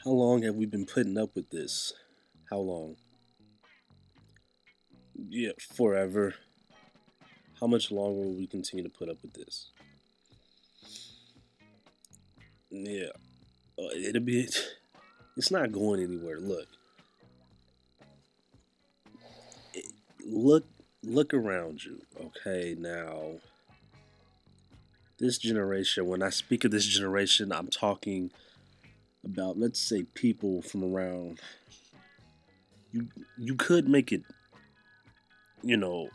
How long have we been putting up with this? How long? Yeah, forever. How much longer will we continue to put up with this? Yeah, it'll be. It's not going anywhere. It, look, look around you. Okay, now this generation. When I speak of this generation, I'm talking about, let's say, people from around. You you could make it, you know,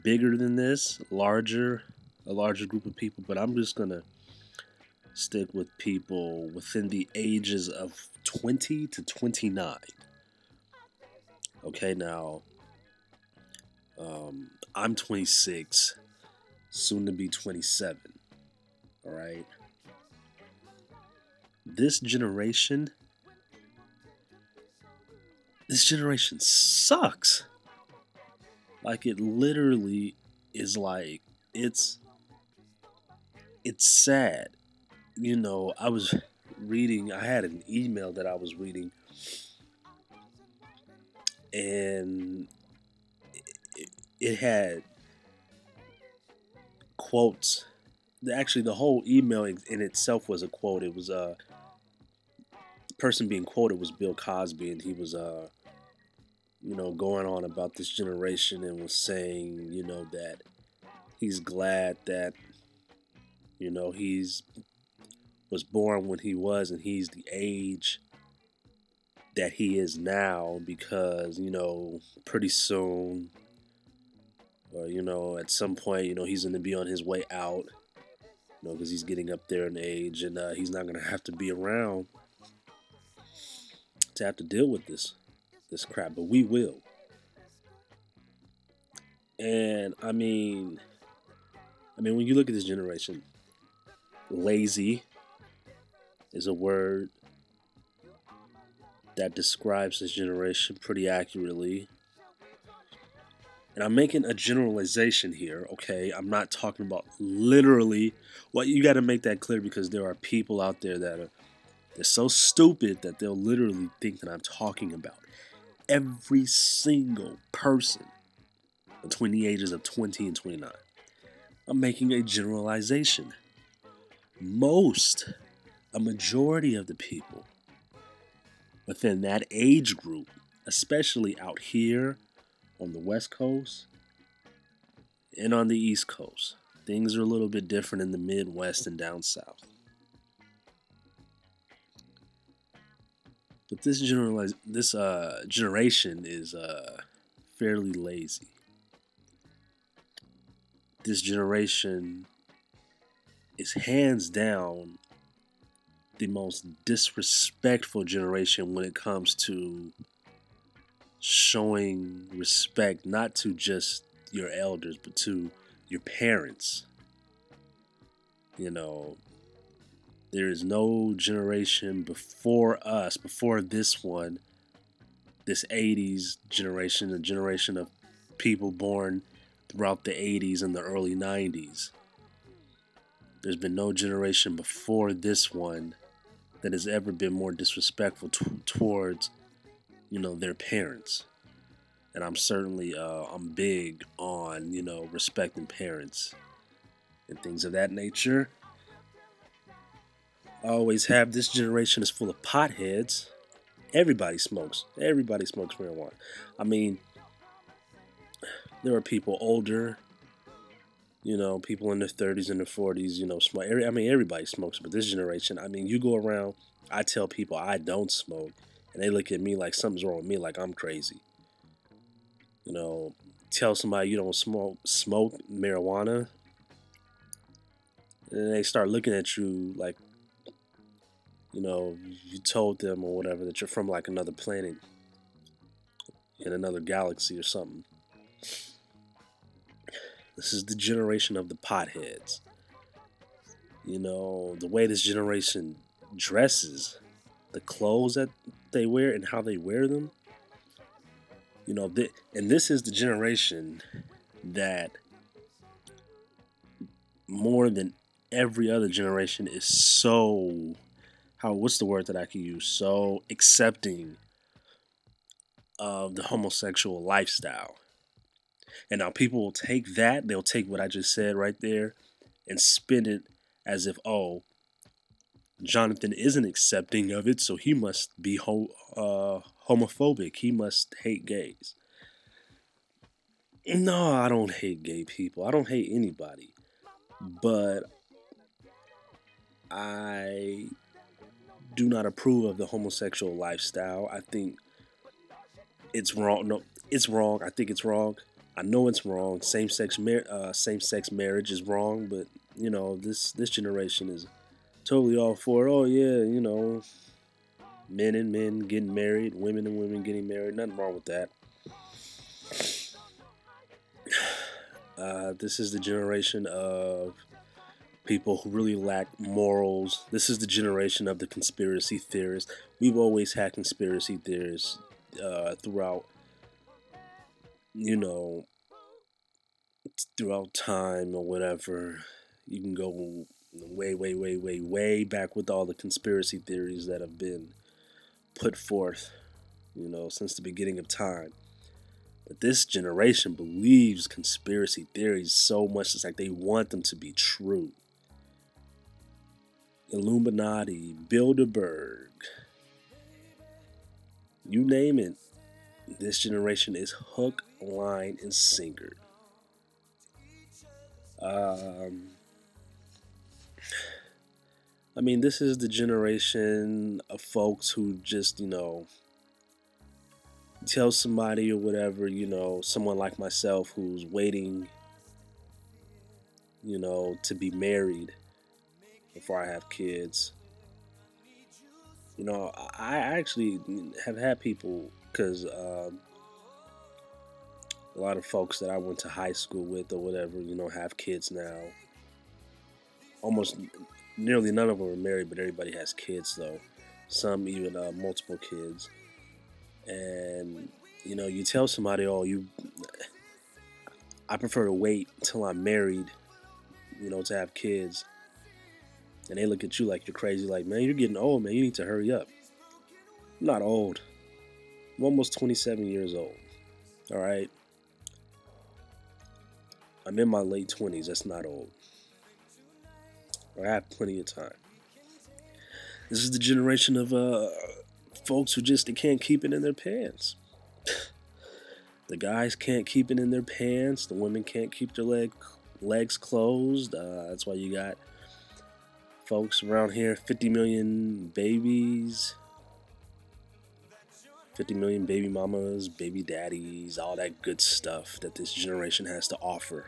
bigger than this, a larger group of people, but I'm just gonna stick with people within the ages of 20 to 29. Okay, now I'm 26, soon to be 27. All right, this generation, this generation sucks. Like it literally is like it's it's sad. I was reading. I had an email that I was reading, and it had quotes. Actually, the whole email in itself was a quote. It was the person being quoted was Bill Cosby, and he was going on about this generation and was saying that he's glad that he's was born when he was, and he's the age that he is now because pretty soon, or at some point, he's going to be on his way out, because he's getting up there in age, and he's not going to have to be around to have to deal with this crap, but we will. And I mean, when you look at this generation, lazy is a word that describes this generation pretty accurately. And I'm making a generalization here, okay? I'm not talking about literally. Well, you got to make that clear because there are people out there that are they're so stupid that they'll literally think that I'm talking about every single person between the ages of 20 and 29. I'm making a generalization. A majority of the people within that age group, especially out here on the West Coast and on the East Coast, things are a little bit different in the Midwest and down south. But this generation is fairly lazy. This generation is hands down the most disrespectful generation when it comes to showing respect, not to just your elders, but to your parents. You know, there is no generation before us, before this one, this 80s generation, a generation of people born throughout the 80s and the early 90s. There's been no generation before this one that has ever been more disrespectful towards, their parents. And I'm big on, respecting parents and things of that nature. I always have this generation is full of potheads. Everybody smokes. Everybody smokes marijuana. I mean, there are people older, people in their 30s and their 40s, smoke. I mean, everybody smokes, but this generation, I mean, you go around, I tell people I don't smoke, and they look at me like something's wrong with me, like I'm crazy. You know, tell somebody you don't smoke marijuana, and they start looking at you like, you told them or whatever that you're from like another planet in another galaxy or something. This is the generation of the potheads. The way this generation dresses, the clothes that they wear and how they wear them. And this is the generation that more than every other generation is so, what's the word that I can use? So accepting of the homosexual lifestyle. And now people will take that, they'll take what I just said right there and spin it as if, oh, Jonathan isn't accepting of it, so he must be homophobic. He must hate gays. No, I don't hate gay people. I don't hate anybody. But I do not approve of the homosexual lifestyle. I think it's wrong. No, it's wrong. I think it's wrong. I know it's wrong. Same sex marriage is wrong, but this generation is totally all for it. Oh yeah, men and men getting married, women and women getting married. Nothing wrong with that. This is the generation of people who really lack morals. This is the generation of the conspiracy theorists. We've always had conspiracy theorists throughout, you know, throughout time or whatever. You can go way, way, way, way, way back with all the conspiracy theories that have been put forth, since the beginning of time. But this generation believes conspiracy theories so much, it's like they want them to be true. Illuminati, Bilderberg, you name it. This generation is hook, line, and sinker. This is the generation of folks who just, tell somebody or whatever, someone like myself who's waiting, to be married before I have kids. I actually have had people, because a lot of folks that I went to high school with or whatever, have kids now. Almost nearly none of them are married, but everybody has kids though. Some even multiple kids. And you tell somebody, oh, I prefer to wait till I'm married, to have kids. And they look at you like you're crazy, like, man, you're getting old, man. You need to hurry up. I'm not old. I'm almost 27 years old. All right. I'm in my late 20s. That's not old. I have plenty of time. This is the generation of folks who they can't keep it in their pants. The guys can't keep it in their pants. The women can't keep their legs closed. That's why you got folks around here, 50 million babies, 50 million baby mamas, baby daddies, all that good stuff that this generation has to offer.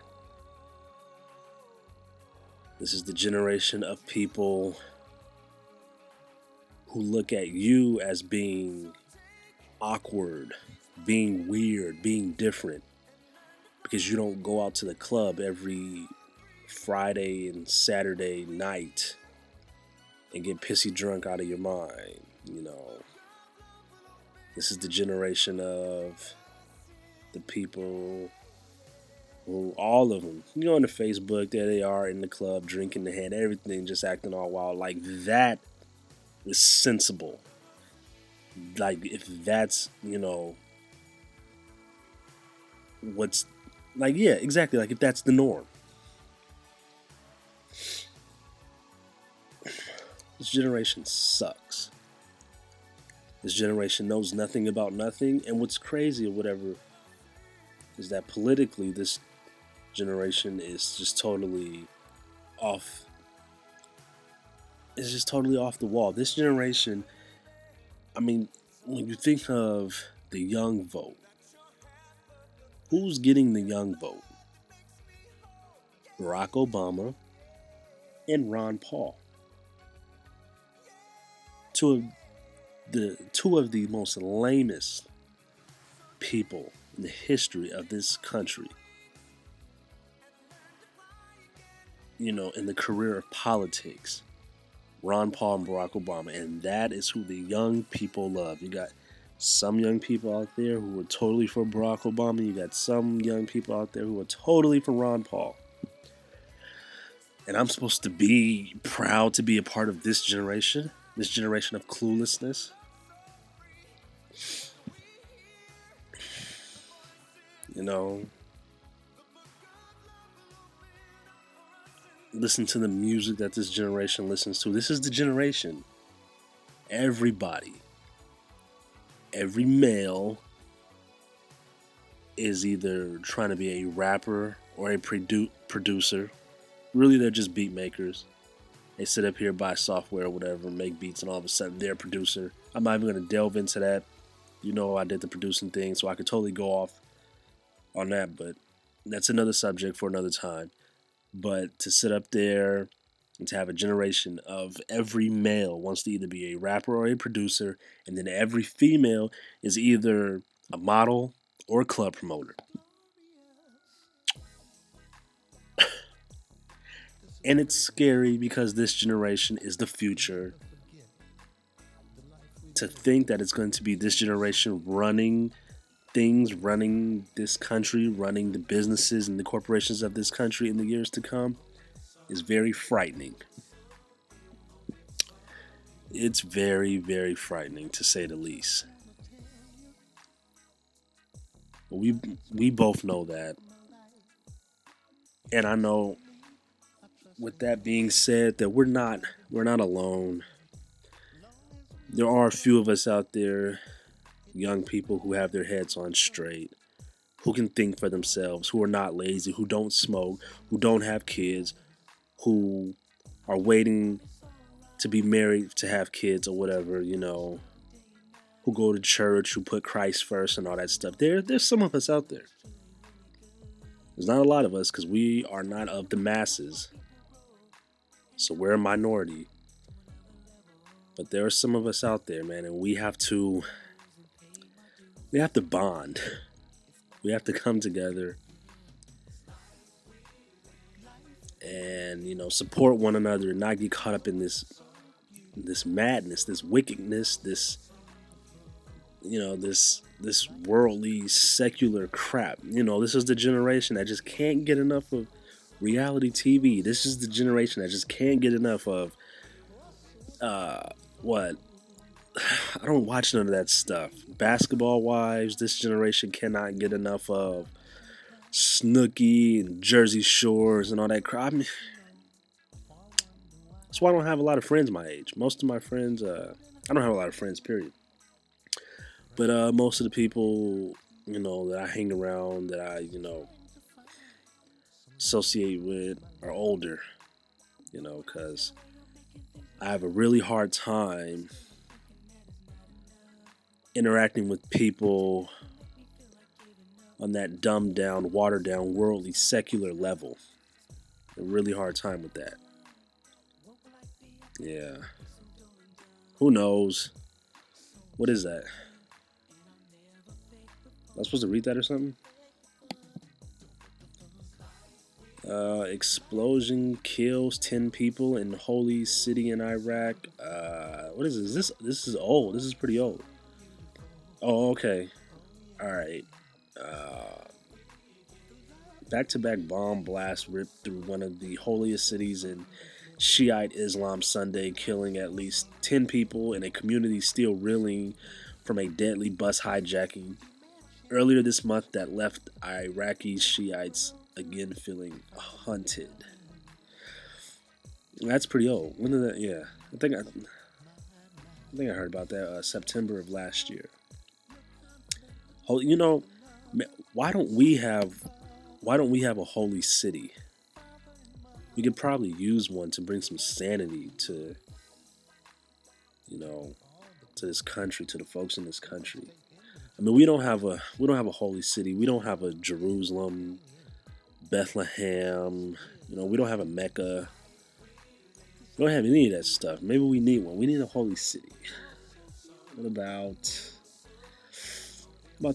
This is the generation of people who look at you as being awkward, being weird, being different, because you don't go out to the club every Friday and Saturday night and get pissy drunk out of your mind. This is the generation of the people who, all of them, on the Facebook, there they are in the club, drinking the hand, everything, just acting all wild. Like, that is sensible. Like, if that's, what's, like, yeah, exactly, like, if that's the norm. This generation sucks. This generation knows nothing about nothing. And what's crazy or whatever is that politically this generation is just totally off. It's just totally off the wall. This generation, when you think of the young vote, who's getting the young vote? Barack Obama and Ron Paul. Two of the most lamest people in the history of this country. In the career of politics. Ron Paul and Barack Obama. And that is who the young people love. You got some young people out there who are totally for Barack Obama. You got some young people out there who are totally for Ron Paul. And I'm supposed to be proud to be a part of this generation? this generation of cluelessness. You know, listen to the music that this generation listens to. This is the generation. Everybody, every male is either trying to be a rapper or a producer. Really, they're just beat makers. They sit up here, buy software or whatever, make beats, and all of a sudden they're a producer. I'm not even going to delve into that. You know, I did the producing thing, so I could totally go off on that, but that's another subject for another time. But to sit up there and to have a generation of every male wants to either be a rapper or a producer, and then every female is either a model or a club promoter. And it's scary because this generation is the future. To think that it's going to be this generation running things, running this country, running the businesses and the corporations of this country in the years to come is very frightening. It's very, very frightening, to say the least. We both know that. And I know, with that being said, that we're not alone. There are a few of us out there, young people who have their heads on straight, who can think for themselves, who are not lazy, who don't smoke, who don't have kids, who are waiting to be married to have kids or whatever, you know, who go to church, who put Christ first and all that stuff. There's some of us out there. There's not a lot of us because we are not of the masses. So we're a minority. But there are some of us out there, man, and we have to bond. We have to come together and, you know, support one another and not get caught up in this madness, this wickedness, this, you know, this worldly secular crap. You know, this is the generation that just can't get enough of reality TV. This is the generation that just can't get enough of what? I don't watch none of that stuff. Basketball Wives, this generation cannot get enough of Snooki and Jersey Shores and all that crap. I mean, that's why I don't have a lot of friends my age. Most of my friends, I don't have a lot of friends, period. But most of the people, you know, that I hang around, that I, you know, associate with are older, you know, because I have a really hard time interacting with people on that dumbed down, watered down, worldly, secular level. A really hard time with that. Yeah. Who knows? What is that? Am I supposed to read that or something? Explosion kills 10 people in holy city in Iraq. What is this? This is old. This is pretty old. Oh, okay. All right. Back-to-back bomb blasts ripped through one of the holiest cities in Shiite Islam Sunday, killing at least 10 people in a community still reeling from a deadly bus hijacking earlier this month that left Iraqi Shiites again feeling hunted. That's pretty old. When did that? Yeah, I think I heard about that September of last year. You know, why don't we have a holy city? We could probably use one to bring some sanity to, you know, to this country, to the folks in this country. I mean, we don't have a holy city. We don't have a Jerusalem, Bethlehem. You know, we don't have a Mecca. We don't have any of that stuff. Maybe we need one. We need a holy city. What about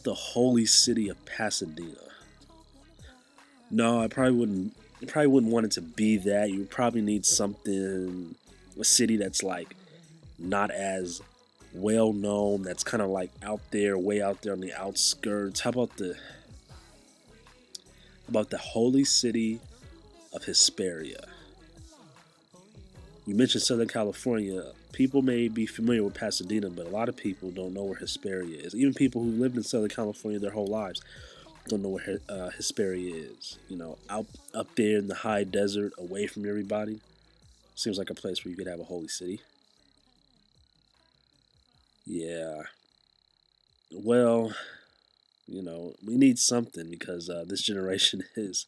the holy city of Pasadena? No, I probably wouldn't. You probably wouldn't want it to be that. You probably need something, a city that's like not as well known. That's kind of like out there, way out there on the outskirts. How about the holy city of Hesperia? You mentioned Southern California. People may be familiar with Pasadena, but a lot of people don't know where Hesperia is. Even people who lived in Southern California their whole lives don't know where Hesperia is. You know, out up there in the high desert, away from everybody. Seems like a place where you could have a holy city. Yeah. Well, we need something because this generation is,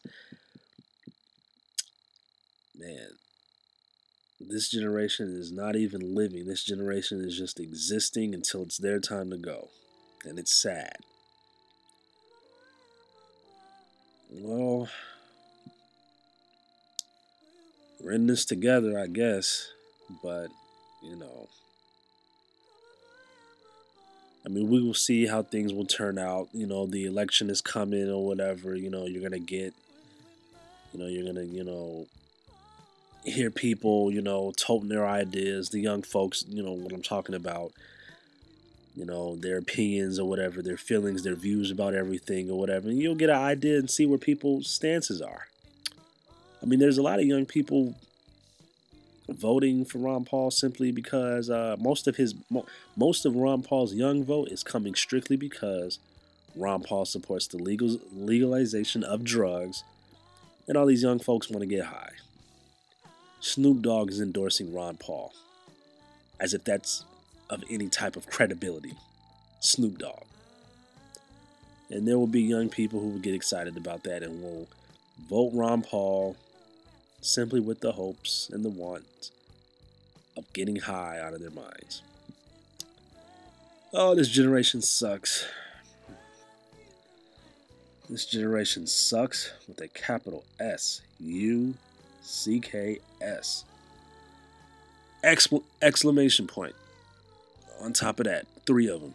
man, this generation is not even living. This generation is just existing until it's their time to go. And it's sad. Well, we're in this together, I guess. But, you know, I mean, we will see how things will turn out. The election is coming or whatever. You're going to get, you're going to, hear people, toting their ideas, the young folks, what I'm talking about, their opinions or whatever, their feelings, their views about everything or whatever. And you'll get an idea and see where people's stances are. I mean, there's a lot of young people voting for Ron Paul simply because most of Ron Paul's young vote is coming strictly because Ron Paul supports the legalization of drugs, and all these young folks want to get high. Snoop Dogg is endorsing Ron Paul, as if that's of any type of credibility. Snoop Dogg. And there will be young people who will get excited about that and will vote Ron Paul simply with the hopes and the want of getting high out of their minds. Oh, this generation sucks. This generation sucks with a capital SUCKS. Exclamation point. On top of that, three of them.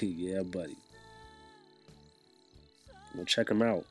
Yeah, buddy. Well, check them out.